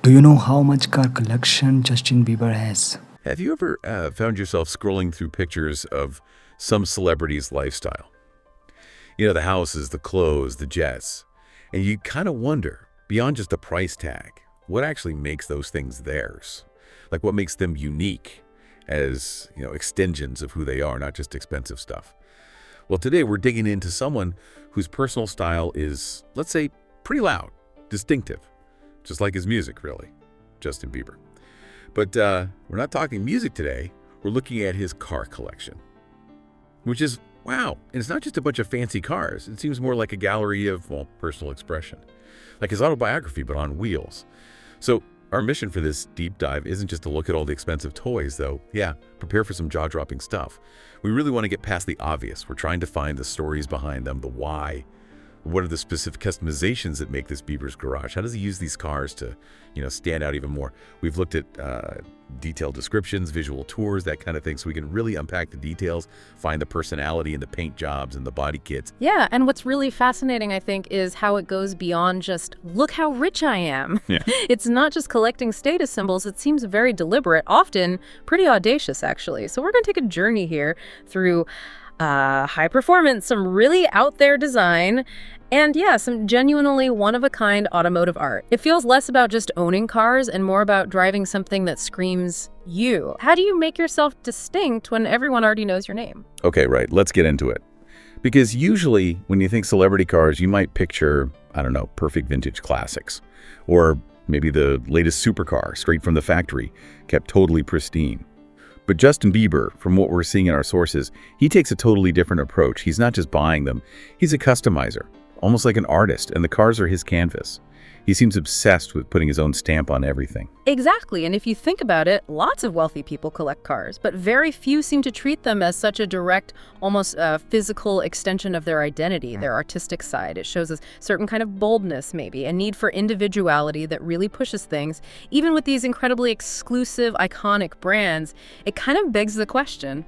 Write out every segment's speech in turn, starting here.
Do you know how much car collection Justin Bieber has? Have you ever found yourself scrolling through pictures of some celebrity's lifestyle? You know, the houses, the clothes, the jets. And you kind of wonder, beyond just a price tag, what actually makes those things theirs? Like what makes them unique as, extensions of who they are, not just expensive stuff. Well, today we're digging into someone whose personal style is, let's say, pretty loud, distinctive, just like his music, really, Justin Bieber. But we're not talking music today. We're looking at his car collection, which is, wow. And it's not just a bunch of fancy cars. It seems more like a gallery of, personal expression, like his autobiography, but on wheels. So our mission for this deep dive isn't just to look at all the expensive toys, though. Yeah, prepare for some jaw-dropping stuff. We really want to get past the obvious. We're trying to find the stories behind them, the why. What are the specific customizations that make this Bieber's garage? How does he use these cars to, stand out even more? We've looked at detailed descriptions, visual tours, that kind of thing, so we can really unpack the details, find the personality in the paint jobs and the body kits. Yeah, and what's really fascinating, I think, is how it goes beyond just, look how rich I am. Yeah. It's not just collecting status symbols. It seems very deliberate, often pretty audacious, actually. So we're going to take a journey here through high performance, some really out there design, and yeah, some genuinely one-of-a-kind automotive art. It feels less about just owning cars and more about driving something that screams you. How do you make yourself distinct when everyone already knows your name? Okay, right. Let's get into it. Because usually when you think celebrity cars, you might picture, I don't know, perfect vintage classics. Or maybe the latest supercar straight from the factory, kept totally pristine. But Justin Bieber, from what we're seeing in our sources, he takes a totally different approach. He's not just buying them, he's a customizer, almost like an artist, and the cars are his canvas. He seems obsessed with putting his own stamp on everything. Exactly, and if you think about it, lots of wealthy people collect cars, but very few seem to treat them as such a direct, almost physical extension of their identity, their artistic side. It shows a certain kind of boldness, maybe, a need for individuality that really pushes things. Even with these incredibly exclusive, iconic brands, it kind of begs the question,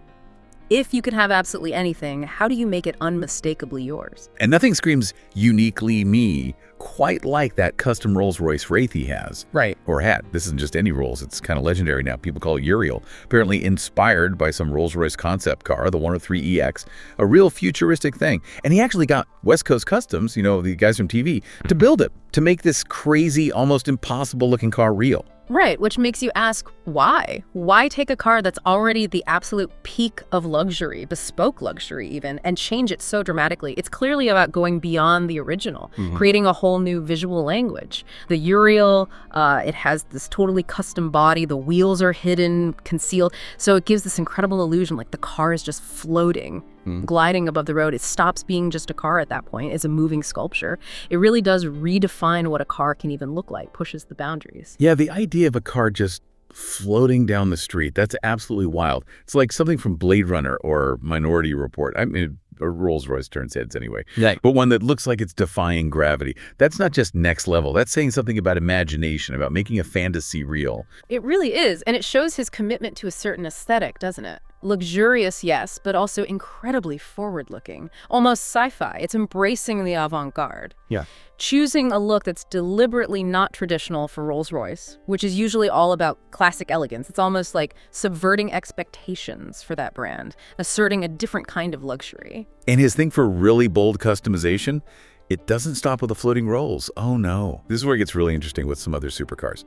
if you could have absolutely anything, how do you make it unmistakably yours? And nothing screams uniquely me quite like that custom Rolls-Royce Wraith he has. Right. Or had. This isn't just any Rolls. It's kind of legendary now. People call it Uriel. Apparently inspired by some Rolls-Royce concept car, the 103EX, a real futuristic thing. And he actually got West Coast Customs, the guys from TV, to build it, to make this crazy, almost impossible-looking car real. Right, which makes you ask, why? Why take a car that's already the absolute peak of luxury, bespoke luxury even, and change it so dramatically? It's clearly about going beyond the original, creating a whole new visual language. The Uriel, it has this totally custom body, the wheels are hidden, concealed, so it gives this incredible illusion like the car is just floating, gliding above the road. It stops being just a car at that point. It's a moving sculpture. It really does redefine what a car can even look like, pushes the boundaries. Yeah, the idea of a car just floating down the street, that's absolutely wild. It's like something from Blade Runner or Minority Report. I mean, or Rolls-Royce turns heads anyway. Right. But one that looks like it's defying gravity. That's not just next level. That's saying something about imagination, about making a fantasy real. It really is, and it shows his commitment to a certain aesthetic, doesn't it? Luxurious, yes, but also incredibly forward-looking, almost sci-fi. It's embracing the avant-garde. Yeah. Choosing a look that's deliberately not traditional for Rolls-Royce, which is usually all about classic elegance. It's almost like subverting expectations for that brand, asserting a different kind of luxury. And his thing for really bold customization, it doesn't stop with the floating rolls. Oh no. This is where it gets really interesting with some other supercars.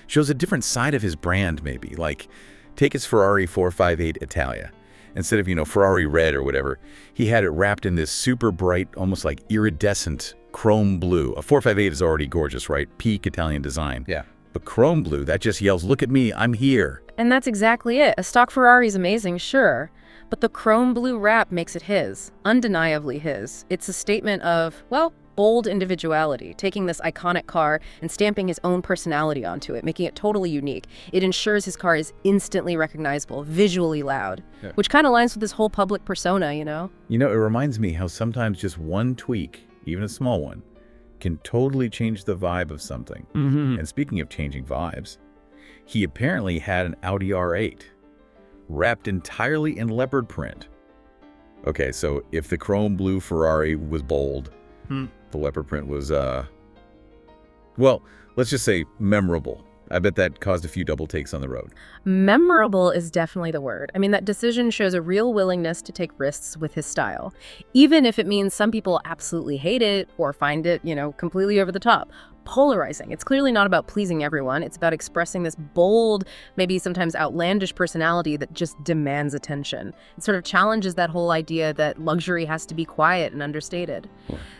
Shows a different side of his brand maybe, like take his Ferrari 458 Italia. Instead of, Ferrari red or whatever, he had it wrapped in this super bright, almost like iridescent chrome blue. A 458 is already gorgeous, right? Peak Italian design. Yeah. But chrome blue, that just yells, look at me, I'm here. And that's exactly it. A stock Ferrari is amazing, sure, but the chrome blue wrap makes it his, undeniably his. It's a statement of, well, bold individuality, taking this iconic car and stamping his own personality onto it, making it totally unique. It ensures his car is instantly recognizable, visually loud, which kind of aligns with his whole public persona, It reminds me how sometimes just one tweak, even a small one, can totally change the vibe of something. And speaking of changing vibes, he apparently had an Audi R8 wrapped entirely in leopard print. Okay, so if the chrome blue Ferrari was bold, the leopard print was, well, let's just say memorable. I bet that caused a few double takes on the road. Memorable is definitely the word. I mean, that decision shows a real willingness to take risks with his style, even if it means some people absolutely hate it or find it, completely over the top. Polarizing. It's clearly not about pleasing everyone. It's about expressing this bold, maybe sometimes outlandish personality that just demands attention. It sort of challenges that whole idea that luxury has to be quiet and understated.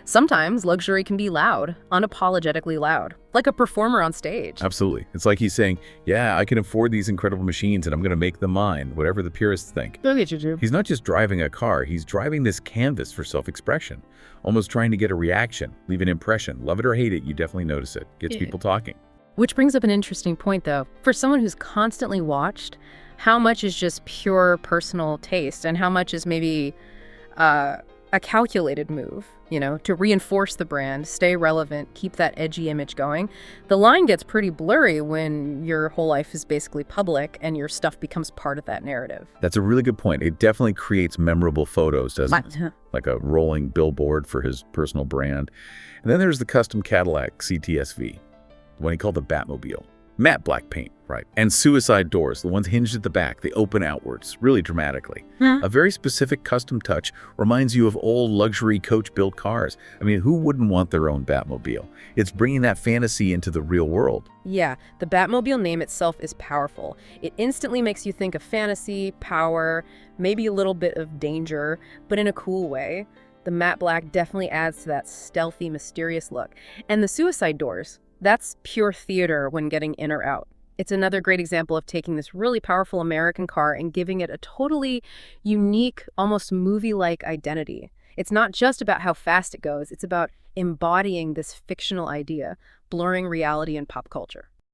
Sometimes luxury can be loud, unapologetically loud, like a performer on stage. Absolutely. It's like he's saying, yeah, I can afford these incredible machines and I'm going to make them mine, whatever the purists think. Look at you, too. He's not just driving a car, he's driving this canvas for self-expression, almost trying to get a reaction, leave an impression. Love it or hate it, you definitely notice it. Gets people talking. Which brings up an interesting point, though. For someone who's constantly watched, how much is just pure personal taste and how much is maybe a calculated move, to reinforce the brand, stay relevant, keep that edgy image going? The line gets pretty blurry when your whole life is basically public and your stuff becomes part of that narrative. That's a really good point. It definitely creates memorable photos, doesn't it? Like a rolling billboard for his personal brand. And then there's the custom Cadillac CTSV, the one he called the Batmobile. Matte black paint, right? And suicide doors, the ones hinged at the back, they open outwards, really dramatically. A very specific custom touch reminds you of old luxury coach-built cars. I mean, who wouldn't want their own Batmobile? It's bringing that fantasy into the real world. Yeah, the Batmobile name itself is powerful. It instantly makes you think of fantasy, power, maybe a little bit of danger, but in a cool way. The matte black definitely adds to that stealthy, mysterious look. And the suicide doors, that's pure theater when getting in or out. It's another great example of taking this really powerful American car and giving it a totally unique, almost movie-like identity. It's not just about how fast it goes, it's about embodying this fictional idea, blurring reality and pop culture.